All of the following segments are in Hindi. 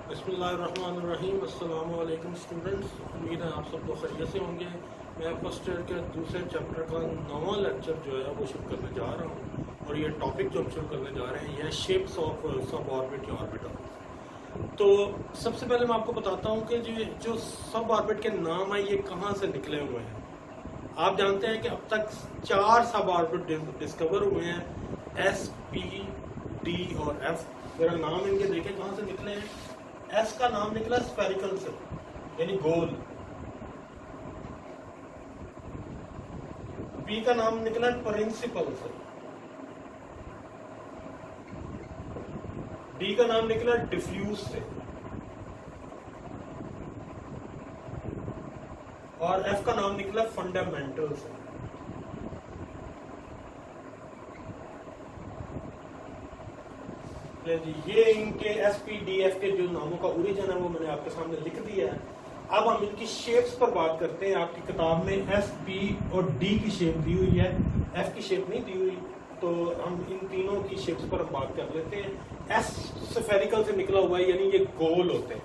बिस्मिल्लाहिर्रहमानिर्रहीम। अस्सलाम वालेकुम स्टूडेंट्स, उम्मीद है आप सब लोग खैरियत से होंगे। मैं फर्स्ट ईयर के दूसरे चैप्टर का 9वां लेक्चर जो है वो शुरू करने जा रहा हूँ और ये टॉपिक जो हम शुरू करने जा रहे हैं यह है शेप्स ऑफ सब ऑर्बिट या ऑर्बिटल। तो सबसे पहले मैं आपको बताता हूँ कि जो सब ऑर्बिट के नाम है ये कहाँ से निकले हुए हैं। आप जानते हैं कि अब तक 4 सब ऑर्बिट डिस्कवर हुए हैं, एस, पी, डी और एफ। जरा नाम इनके देखें कहाँ से निकले हैं। एस का नाम निकला स्फेरिकल से, यानी गोल। पी का नाम निकला प्रिंसिपल से। डी का नाम निकला डिफ्यूज से और एफ का नाम निकला फंडामेंटल से। ये इनके एस पी डी एफ के जो नामों का ओरिजिन है वो मैंने आपके सामने लिख दिया है। अब हम इनकी शेप्स पर बात करते हैं। आपकी किताब में एस, पी और डी की शेप दी हुई है, एफ की शेप नहीं दी हुई, तो हम इन तीनों की शेप्स पर हम बात कर लेते हैं। एस स्फेरिकल से निकला हुआ है, यानी ये गोल होते हैं,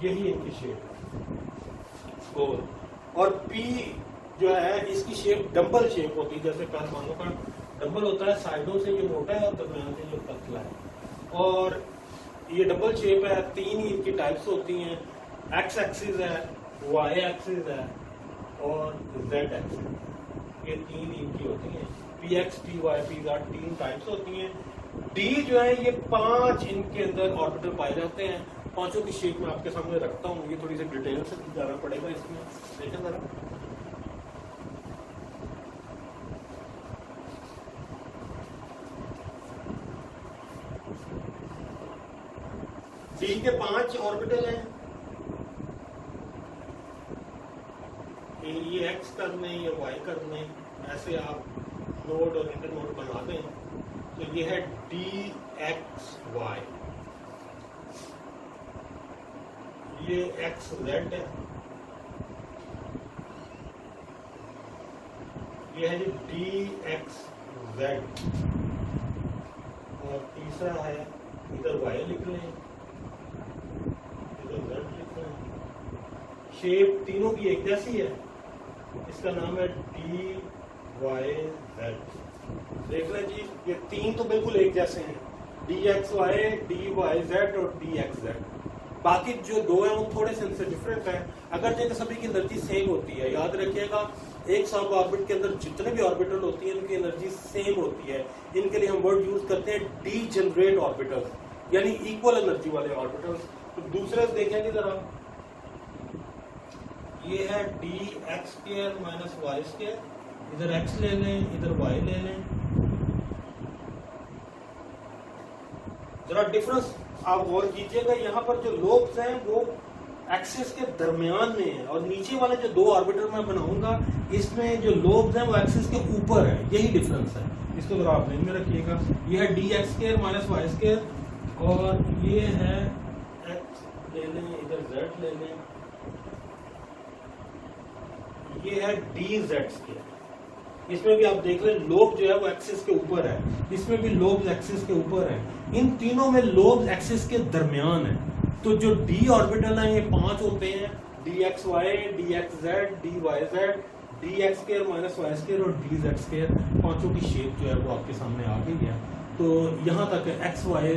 यही इनकी शेप गोल। और पी जो है इसकी शेप डबल शेप होती है, जैसे पहलवानों का डबल होता है, साइडों से ये मोटा है और दरम्यान से ये पतला है। और ये डबल शेप है। 3 इनकी टाइप्स होती हैं, एक्स एक्सिस है, वाई एक्सिस है और जेड एक्सिस। ये 3 इनकी होती हैं। P x, p y, p z 3 types होती हैं। डी जो है ये 5 इनके अंदर ऑर्बिटल पाए जाते हैं। पांचों की शेप मैं आपके सामने रखता हूँ। ये थोड़ी सी डिटेल से जाना पड़ेगा इसमें, देखें जरा। डी के 5 ऑर्बिटल हैं। ये एक्स करने, ये वाई करने, ऐसे आप नोड और इंटर नोड बना दें। तो ये है डी एक्स वाई, ये एक्स जेड है, ये है जी डी एक्स जेड। और तीसरा है, इधर वाई लिख लें, शेप तीनों की एक जैसी है, इसका नाम है डी वाई जेड। देख लें जी, ये 3 तो बिल्कुल एक जैसे हैं, d x y, d y z और डी एक्स जेड। बाकी जो 2 हैं वो थोड़े से इनसे डिफरेंट है। अगर जैसे सभी की एनर्जी सेम होती है, याद रखिएगा एक सब ऑर्बिट के अंदर जितने भी ऑर्बिटल होती है इनकी एनर्जी सेम होती है। इनके लिए हम वर्ड यूज करते हैं डी जनरेट ऑर्बिटल्स, यानी इक्वल एनर्जी वाले ऑर्बिटल्स। तो दूसरे देखेंगे जरा, ये है d x square minus y square. इधर एक्स ले लें, इधर वाई ले लें। जरा डिफरेंस आप गौर कीजिएगा, यहाँ पर जो लोब्स हैं वो एक्सिस के दरमियान में है और नीचे वाले जो 2 ऑर्बिटल मैं बनाऊंगा इसमें जो लोब्स हैं वो एक्सिस के ऊपर है, यही डिफरेंस है। इसको जरा आप ध्यान में रखिएगा। ये है d x square minus y square और ये है एक्स ले लें, इधर जेड ले लें, ये है डी जेड स्क्वायर। इसमें भी आप देख लें लोब जो है वो एक्सिस के ऊपर है, इसमें भी लोब्स एक्सिस के ऊपर है। इन तीनों में लोब्स एक्सिस के दरमियान है। तो जो डी ऑर्बिटल है ये 5 होते हैं, d x y, d x z, d y z, d x square minus y square और डी जेड स्क्वायर। पांचों की शेप जो है वो आपके सामने आ गई है। तो यहाँ तक एक्स वाई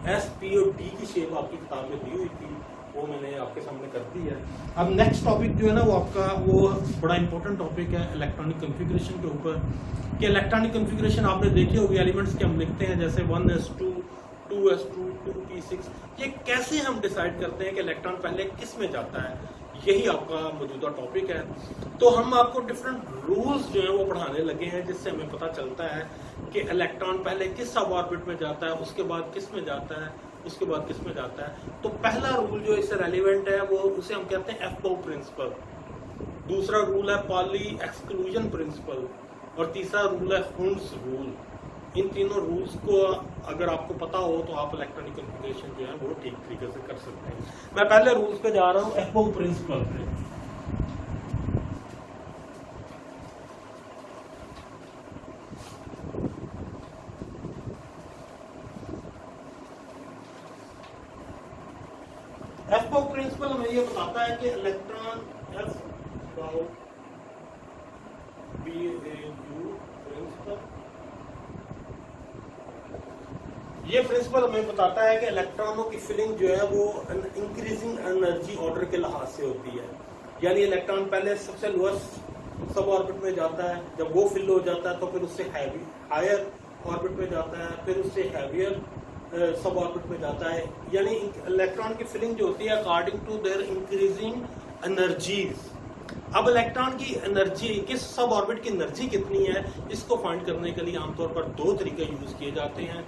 एस, पी और डी की शेप आपकी किताब में दी हुई थी, वो मैंने आपके सामने कर दी है। अब नेक्स्ट टॉपिक जो है ना वो आपका वो बड़ा इंपॉर्टेंट टॉपिक है इलेक्ट्रॉनिक कॉन्फ़िगरेशन के ऊपर। कि इलेक्ट्रॉनिक कॉन्फ़िगरेशन आपने देखी होगी, एलिमेंट्स के हम लिखते हैं जैसे 1s2, 2s2, 2p6। ये कैसे हम डिसाइड करते हैं कि इलेक्ट्रॉन पहले किस में जाता है, यही आपका मौजूदा टॉपिक है। तो हम आपको डिफरेंट रूल्स जो है वो पढ़ाने लगे हैं जिससे हमें पता चलता है कि इलेक्ट्रॉन पहले किस सब ऑर्बिट में जाता है, उसके बाद किस में जाता है, उसके बाद किस में जाता है। तो पहला रूल जो इससे रेलिवेंट है वो उसे हम कहते हैं एफबो प्रिंसिपल। दूसरा रूल है पॉली एक्सक्लूजन प्रिंसिपल और तीसरा रूल है हुंड्स रूल। इन तीनों रूल्स को अगर आपको पता हो तो आप इलेक्ट्रॉनिक कॉन्फ़िगरेशन जो है वो ठीक तरीके से कर सकते हैं। मैं पहले रूल्स पे जा रहा हूँ, एफबो प्रिंसिपल पे। एफबाउ प्रिंसिपल हमें ये बताता है कि इलेक्ट्रॉन एफबाउ प्रिंसिपल, ये प्रिंसिपल हमें बताता है कि इलेक्ट्रॉनों की फिलिंग जो है वो इंक्रीजिंग एनर्जी ऑर्डर के लिहाज से होती है। यानी इलेक्ट्रॉन पहले सबसे लोएस्ट सब ऑर्बिट में जाता है, जब वो फिल हो जाता है तो फिर उससे हैवी हायर ऑर्बिट में जाता है, फिर उससे हैवियर सब ऑर्बिट में जाता है। यानी इलेक्ट्रॉन की फिलिंग जो होती है according to their increasing energies. अब इलेक्ट्रॉन की एनर्जी, किस सब ऑर्बिट की एनर्जी कितनी है, इसको फाइंड करने के लिए आमतौर पर दो तरीके यूज किए जाते हैं।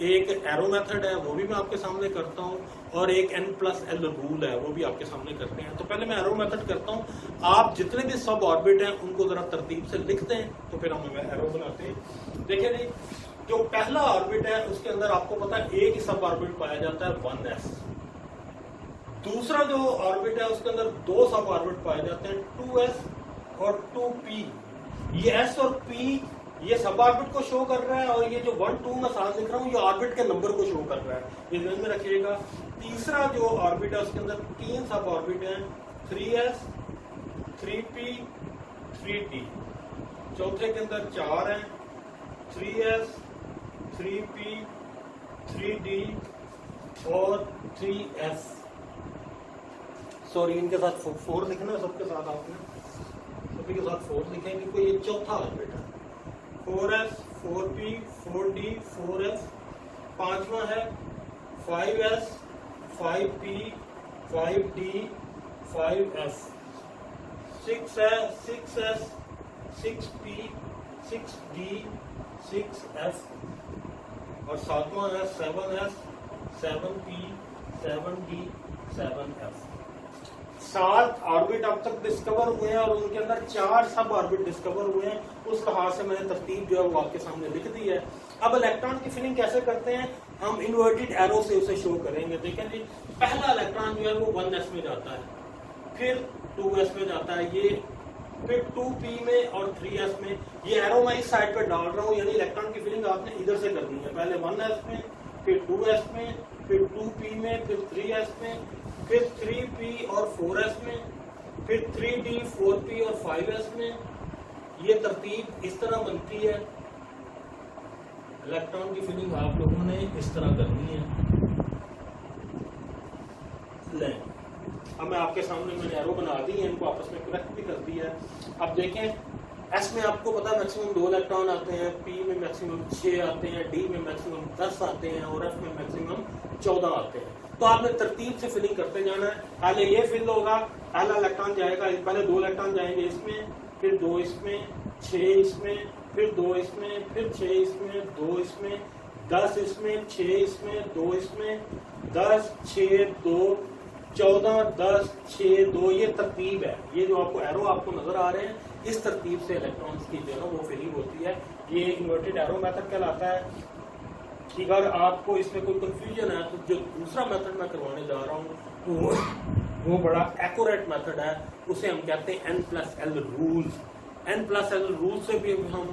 एक एरो मेथड है, वो भी मैं आपके सामने करता हूँ, और एक n+l रूल है, वो भी आपके सामने करते हैं। तो पहले मैं एरो मेथड करता हूँ। आप जितने भी सब ऑर्बिट हैं उनको जरा तरतीब से लिखते हैं, तो फिर हम एरो बनाते हैं। देखिए जी, जो पहला ऑर्बिट है उसके अंदर आपको पता है एक ही सब ऑर्बिट पाया जाता है 1s। दूसरा जो ऑर्बिट है उसके अंदर दो सब ऑर्बिट पाए जाते हैं 2s और 2p। ये s और p ये सब ऑर्बिट को शो कर रहा है, और ये जो 1 2 मैं साथ लिख रहा हूँ ये ऑर्बिट के नंबर को शो कर रहा है, ये ध्यान में रखिएगा। तीसरा जो ऑर्बिट है उसके अंदर तीन सब ऑर्बिट हैं 3s 3p 3d। चौथे के अंदर 4 हैं 3s 3p 3d और 3s। सॉरी, इनके साथ 4 लिखना है सबके साथ, आपने सभी के साथ 4 लिखेंगे, कोई ये चौथा ऑर्बिट है 4s 4p 4d 4s। पांचवा है 5s 5p 5d 5s। 6 है 6s 6p 6d 6s। और सातवां है 7s 7p 7d 7s। 7 orbit अब तक डिस्कवर हुए हैं और उनके अंदर 4 सब ऑर्बिट डिस्कवर हुए हैं। उस लिहाज से मैंने तरतीब जो है वो आपके सामने लिख दी है। अब इलेक्ट्रॉन की फिलिंग कैसे करते हैं, हम इन्वर्टेड एरो से उसे शो करेंगे। देखें जी, पहला इलेक्ट्रॉन जो है वो 1s में जाता है, फिर 2s में जाता है, ये फिर 2p में और 3s में। ये एरो मैं इस साइड पे डाल रहा हूँ, यानी इलेक्ट्रॉन की फिलिंग आपने इधर से करनी है। पहले 1s में, फिर 2s में, फिर 2p में, फिर 3s में, फिर 3p और 4s में, फिर 3d 4p और 5s में। ये तरतीब इस तरह बनती है। इलेक्ट्रॉन की फिलिंग आप लोगों ने इस तरह करनी है। ले, अब मैं आपके सामने मैंने एरो बना दी है, इनको आपस में कनेक्ट भी कर दिया है। अब देखें, s में आपको पता है मैक्सिमम 2 इलेक्ट्रॉन आते हैं, p में मैक्सिमम 6 आते हैं, d में मैक्सिमम 10 आते हैं और f में मैक्सिमम 14 आते हैं। तो आपने तरतीब से फिलिंग करते जाना है। पहले ये फिल होगा, पहला इलेक्ट्रॉन जाएगा, पहले 2 इलेक्ट्रॉन जाएंगे इसमें, फिर 2 इसमें, 6 इसमें, फिर 2 इसमें, फिर 6 इसमें, 2 इसमें, 10 इसमें, 6 इसमें, 2 इसमें, 10 6 2 14 10 6 2। ये तरतीब है। ये जो आपको एरो आपको नजर आ रहे हैं, इस तरतीब से इलेक्ट्रॉन्स की जो है ना वो फिलिंग होती है। ये इन्वर्टेड एरो मेथड कहलाता है। अगर आपको इसमें कोई कंफ्यूजन है तो जो दूसरा मेथड मैं करवाने जा रहा हूँ वो बड़ा एक्यूरेट मेथड है, उसे हम कहते हैं n+l रूल। n+l रूल से भी हम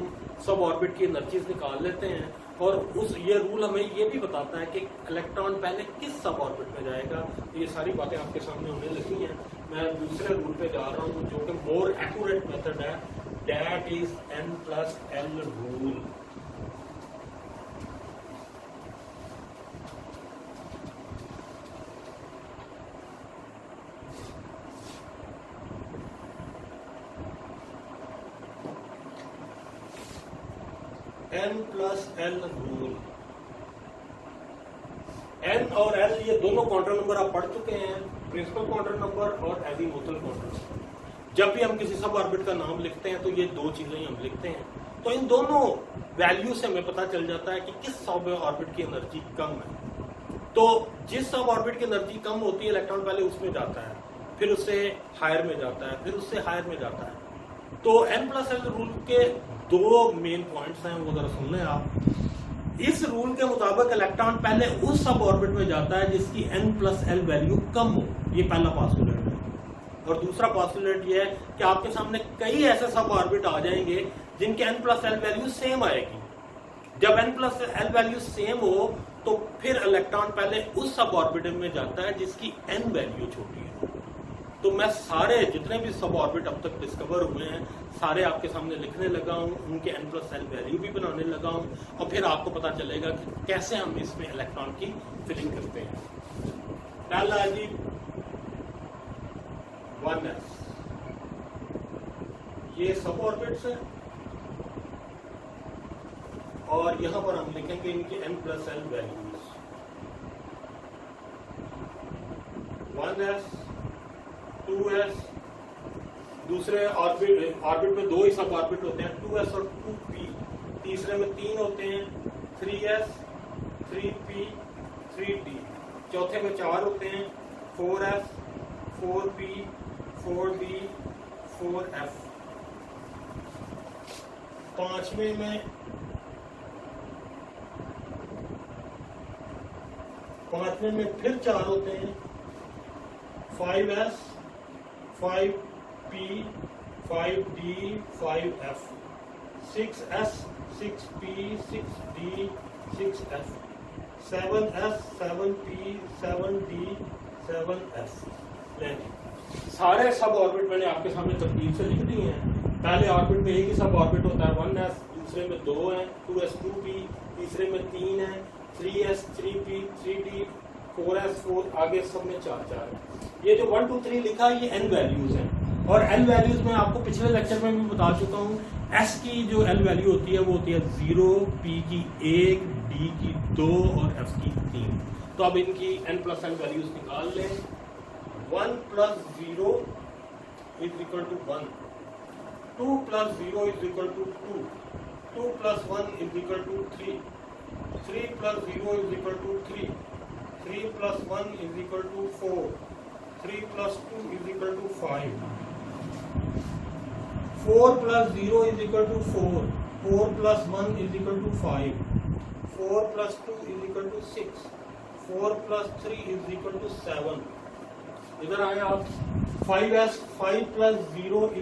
सब ऑर्बिट की एनर्जीज निकाल लेते हैं, और ये रूल हमें ये भी बताता है कि इलेक्ट्रॉन पहले किस सब ऑर्बिट में जाएगा। ये सारी बातें आपके सामने होने लगी हैं। मैं दूसरे रूल पे जा रहा हूँ जो कि मोर एक्यूरेट मेथड है, that is n+l rule. n+l rule. n और l ये दोनों क्वांटम नंबर आप पढ़ चुके हैं, प्रिंसिपल क्वांटम नंबर और एजीमुथल क्वांटम नंबर। जब भी हम किसी सब ऑर्बिट का नाम लिखते हैं तो ये दो चीजें ही हम लिखते हैं। तो इन दोनों वैल्यू से हमें पता चल जाता है कि किस सब ऑर्बिट की एनर्जी कम है। तो जिस सब ऑर्बिट की एनर्जी कम होती है, इलेक्ट्रॉन पहले उसमें जाता है, फिर उससे हायर में जाता है, फिर उससे हायर में जाता है। तो n+l रूल के 2 मेन पॉइंट्स हैं, वो जरा सुन लें आप। इस रूल के मुताबिक इलेक्ट्रॉन पहले उस सब ऑर्बिट में जाता है जिसकी n+l वैल्यू कम हो, ये पहला पोस्टुलेट है। और दूसरा पोस्टुलेट ये है कि आपके सामने कई ऐसे सब ऑर्बिट आ जाएंगे जिनके n+l वैल्यू सेम आएगी। जब n+l वैल्यू सेम हो तो फिर इलेक्ट्रॉन पहले उस सब ऑर्बिटल में जाता है जिसकी n वैल्यू छोटी है। तो मैं सारे जितने भी सब ऑर्बिट अब तक डिस्कवर हुए हैं सारे आपके सामने लिखने लगा हूं, उनके n+l वैल्यू भी बनाने लगा हूं, और फिर आपको पता चलेगा कि कैसे हम इसमें इलेक्ट्रॉन की फिलिंग करते हैं। पहला है जी 1s, ये सब ऑर्बिट्स है और यहां पर हम लिखेंगे इनकी n+l वैल्यूज। 1s 2s, दूसरे ऑर्बिट में दो ही सब ऑर्बिट होते हैं 2s और 2p, तीसरे में 3 होते हैं 3s 3p 3d, चौथे में 4 होते हैं 4s 4p 4d 4f, पांचवें में फिर 4 होते हैं 5s 5p 5d 5f, 6s 6p 6d 6f, 7s 7p 7d 7f। सारे सब ऑर्बिट मैंने आपके सामने तरतीब से लिख दिए हैं। पहले ऑर्बिट में एक ही सब ऑर्बिट होता है 1s, दूसरे में 2 है 2s 2p, तीसरे में 3 है 3s 3p 3d 4s 4, आगे सब में 4 4 है। ये जो 1 2 3 लिखा है ये n वैल्यूज हैं, और n वैल्यूज में आपको पिछले लेक्चर में भी बता चुका हूँ। s की जो l वैल्यू होती है वो होती है 0, p की 1, d की 2 और f की 3। तो अब इनकी n+n वैल्यूज निकाल लें। 1 + 0 = 1, 2 + 0 = 2, 2 + 1 = 3, 3 + 0 = 3, 3 + 1 = 4, 3 + 2 = 5, 4 + 0 = 4, 4 + 1 = 5, 4 + 2 = 6, 4 + 3 = 7। इधर आए आप 5s 5 + 0 =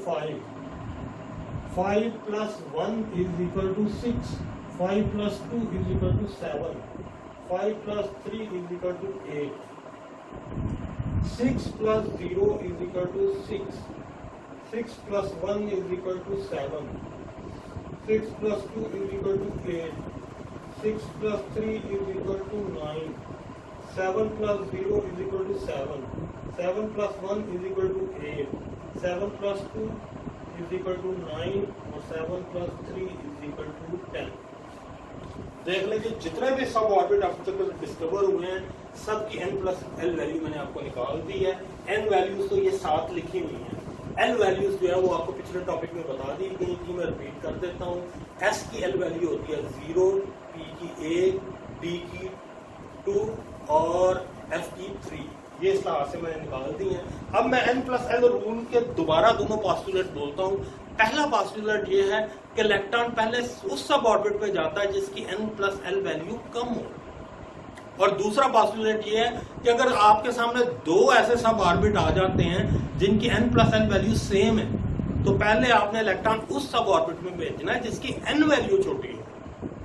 5, 5 + 1 = 6, 5 + 2 = 7, 5 + 3 = 8, 6 + 0 = 6, 6 + 1 = 7, 6 + 2 = 8, 6 + 3 = 9, 7 + 0 = 7, 7 + 1 = 8, 7 + 2 = 9 और 7 + 3 = 10। देख लीजिए जितने भी सब ऑर्बिट अब तक डिस्कवर हुए हैं सब की n+l वैल्यू मैंने आपको निकाल दी है। n वैल्यूज तो ये 7 लिखी हुई हैं, l वैल्यूज जो है वो आपको पिछले टॉपिक में बता दी गई थी, मैं रिपीट कर देता हूँ। s की l वैल्यू होती है 0, p की 1, d की 2 और f की 3, ये इस तरह से मैंने निकाल दी है। अब मैं n+l रूल के दोबारा दोनों पॉस्टुलेट बोलता हूँ। पहला पॉस्टुलेट ये है कि इलेक्ट्रॉन पहले उस सब ऑर्बिट पे जाता है जिसकी n+l वैल्यू कम हो, और दूसरा पॉस्टुलेट ये है कि अगर आपके सामने दो ऐसे सब ऑर्बिट आ जाते हैं जिनकी n+l वैल्यू सेम है तो पहले आपने इलेक्ट्रॉन उस सब ऑर्बिट में भेजना है जिसकी n वैल्यू छोटी है।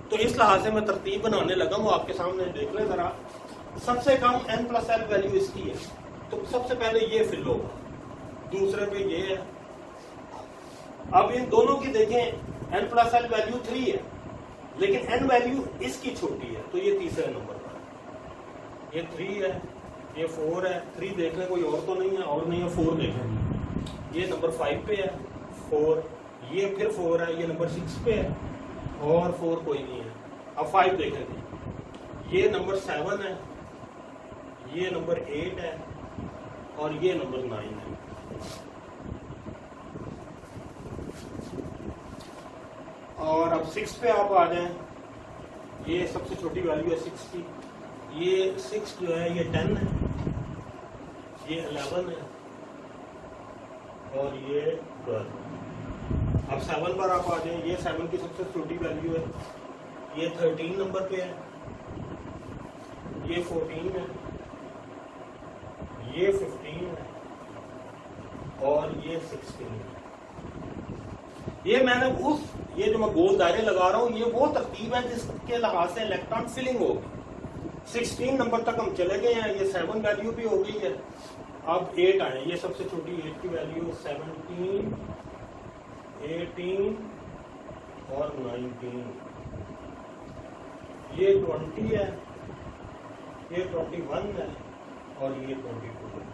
तो इस लिहाज से मैं तरतीब बनाने लगा हूँ, आपके सामने देख लें जरा। सबसे कम n+l वैल्यू इसकी है तो सबसे पहले ये फिल होगा, दूसरे पे ये है। अब इन दोनों की देखें n+l वैल्यू 3 है लेकिन n वैल्यू इसकी छोटी है, तो ये तीसरे नंबर पर है। ये 3 है, ये 4 है, 3 देख लें कोई और तो नहीं है, और नहीं है 4 देखें, ये नंबर 5 पे है 4, ये फिर 4 है, ये नंबर 6 पे है और 4 कोई नहीं है। अब 5 देखें, ये नंबर 7 है, ये नंबर 8 है और ये नंबर 9 है। और अब 6 पे आप आ जाएं, ये सबसे छोटी वैल्यू है 6 की, ये 6 जो है ये 10 है, ये 11 है और ये 12। अब 7 पर आप आ जाएं, ये 7 की सबसे छोटी वैल्यू है, ये 13 नंबर पे है, ये 14 है, ये 15 है और ये 16 है। ये मैंने ये जो मैं गोल दायरे लगा रहा हूं ये वो तरतीब है जिसके लिहाज से इलेक्ट्रॉन फिलिंग होगी। 16 नंबर तक हम चले गए हैं, ये 7 वैल्यू भी हो गई है। अब 8 आए, ये सबसे छोटी 8 की वैल्यू 17, 18 और 19, ये 20 है, ये 21 है और ये 22 है।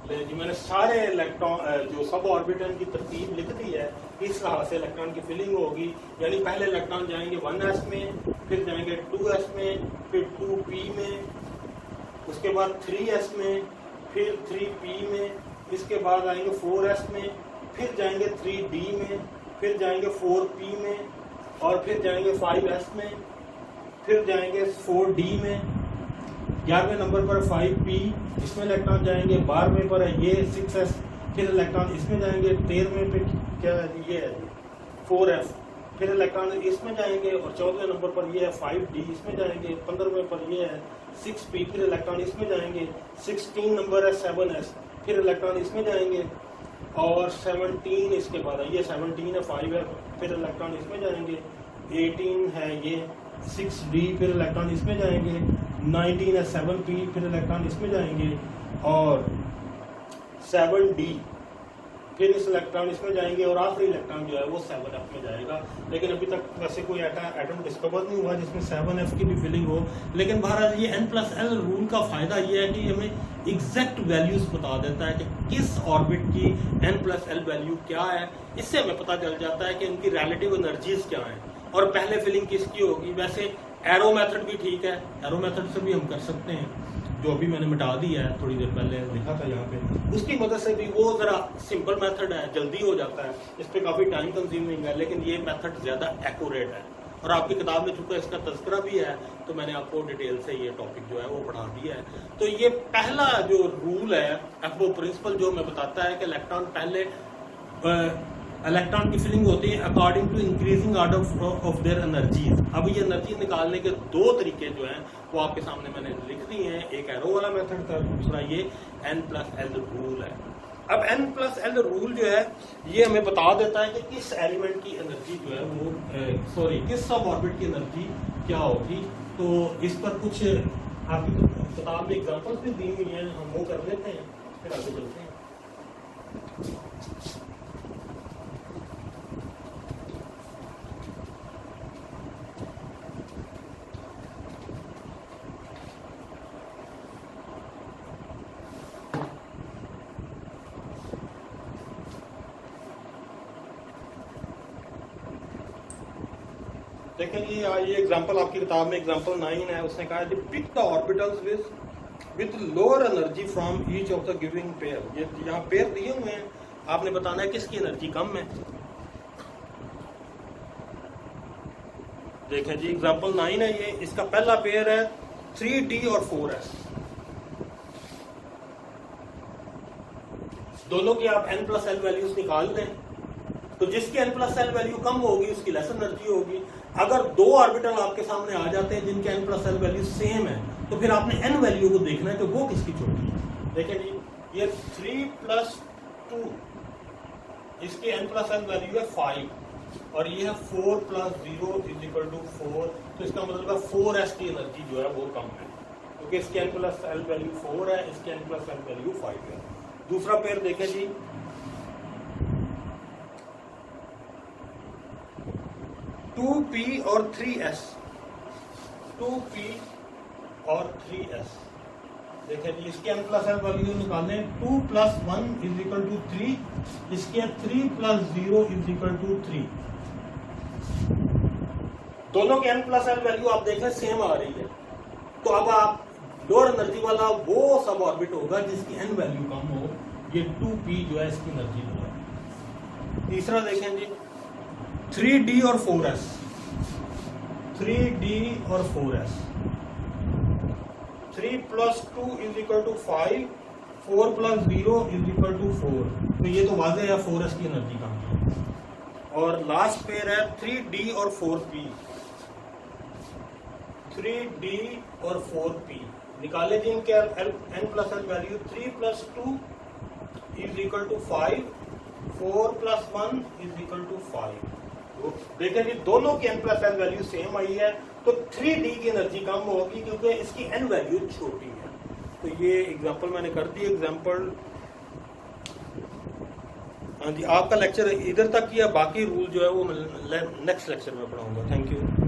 ले जी, मैंने सारे इलेक्ट्रॉन जो सब ऑर्बिटल की तरतीब लिख दी है। इस तरह से इलेक्ट्रॉन की फिलिंग होगी, यानी पहले इलेक्ट्रॉन जाएंगे 1s में, फिर जाएंगे 2s में, फिर 2p में, उसके बाद 3s में, फिर 3p में, इसके बाद आएंगे 4s में, फिर जाएंगे 3d में, फिर जाएंगे 4p में, और फिर जाएंगे 5s में, फिर जाएंगे 4d में, 11वें नंबर पर 5p, इसमें इलेक्ट्रॉन जाएंगे। 12वें पर है ये 6s, फिर इलेक्ट्रॉन इसमें जाएंगे। 13वें पे क्या है, ये है 4f, फिर इलेक्ट्रॉन इसमें जाएंगे। और 14वें नंबर पर ये है 5d, इसमें जाएंगे। 15वें पर ये है 6p, फिर इलेक्ट्रॉन इसमें जाएंगे। 16 नंबर है 7s, फिर इलेक्ट्रॉन इसमें जाएंगे। और 17 इसके बाद है, ये 17 है 5f, फिर इलेक्ट्रॉन इसमें जाएंगे। 18 है ये 6d, फिर इलेक्ट्रॉन इसमें जाएंगे। 19 है 7p, फिर इलेक्ट्रॉन इसमें जाएंगे। और 7d, फिर इस इलेक्ट्रॉन इसमें जाएंगे। और आखिरी इलेक्ट्रॉन जो है वो 7f में जाएगा। लेकिन अभी तक वैसे कोई एटम डिस्कवर नहीं हुआ जिसमें 7f की भी फिलिंग हो। लेकिन बहरहाल ये n+l रूल का फायदा ये है कि हमें एग्जैक्ट वैल्यूज बता देता है कि किस ऑर्बिट की n+l वैल्यू क्या है। इससे हमें पता चल जाता है कि इनकी रिलेटिव एनर्जीज क्या है और पहले फिलिंग किसकी होगी। वैसे एरो मेथड भी ठीक है, एरो मेथड से भी हम कर सकते हैं, जो अभी मैंने मिटा दिया है, थोड़ी देर पहले लिखा था यहाँ पे। उसकी मदद से भी वो जरा सिंपल मेथड है, जल्दी हो जाता है, इस पे काफी टाइम कंज्यूमिंग है, लेकिन ये मेथड ज्यादा एक्यूरेट है। और आपकी किताब में चूंकि इसका तज़किरा भी है तो मैंने आपको डिटेल से ये टॉपिक जो है वो पढ़ा दिया है। तो ये पहला जो रूल है, वो प्रिंसिपल जो हमें बताता है कि इलेक्ट्रॉन पहले इलेक्ट्रॉन की फिलिंग होती है according to increasing order of their energy. अब ये एनर्जी निकालने के दो तरीके जो हैं वो आपके सामने मैंने लिख दी हैं, एक एरो वाला मेथड था, दूसरा ये n+l रूल है। अब n+l रूल जो है ये हमें बता देता है कि किस एलिमेंट की एनर्जी जो है वो किस सब ऑर्बिट की एनर्जी क्या होगी। तो इस पर कुछ आपकी किताब में एग्जांपल्स भी दी हुई हैं, हम वो कर लेते हैं, फिर आगे चलते हैं। देखें जी, ये एग्जांपल आपकी किताब में एग्जांपल 9 है। उसने कहा pick the orbitals with lower energy from each of the giving pair. ये यहाँ पेयर दिए हुए हैं, आपने बताना है किसकी एनर्जी कम है। देखें जी, एग्जांपल 9 है ये, इसका पहला पेयर है 3d और 4s। दोनों की आप n+l वैल्यूज निकाल दें, तो जिसकी n+l वैल्यू कम होगी उसकी लेस एनर्जी होगी। अगर दो ऑर्बिटल आपके सामने आ जाते हैं जिनके n+l वैल्यू सेम है, तो फिर आपने n वैल्यू को देखना है कि वो किसकी छोटी है। देखें जी, ये 3+2, इसकी n+l वैल्यू है 5 और ये है 4+0 = 4। तो इसका मतलब है 4s की एनर्जी जो है वो कम है, क्योंकि इसकी n+l वैल्यू 4 है, इसकी n+l वैल्यू 5 है। दूसरा पेयर देखें जी, 2p और 3s, 2p और 3s। देखें जी, इसके n+l वैल्यू निकालें। 2 + 1 = 3, इसके 3 + 0 = 3। दोनों के n+l वैल्यू आप देख लें सेम आ रही है। तो अब आप लोअर एनर्जी वाला वो सब ऑर्बिट होगा जिसकी n वैल्यू कम हो। ये 2p जो है इसकी एनर्जी लो है। तीसरा देखें जी, 3d और 4s, 3d और 4s। 3 + 2 = 5, 4 + 0 = 4। तो ये तो वाज़ेह है 4s की एनर्जी कम है। और लास्ट पेयर है 3d और 4p, 3d और 4p। निकाले जिनके n+l वैल्यू 3 + 2 = 5, 4 + 1 = 5। तो देखें कि दोनों की n+n वैल्यू सेम आई है, तो 3D की एनर्जी कम होगी क्योंकि इसकी n वैल्यू छोटी है। तो ये एग्जांपल मैंने कर दी एग्जांपल। हाँ जी, आपका लेक्चर इधर तक किया, बाकी रूल जो है वो मैं नेक्स्ट लेक्चर में पढ़ाऊंगा। Thank you.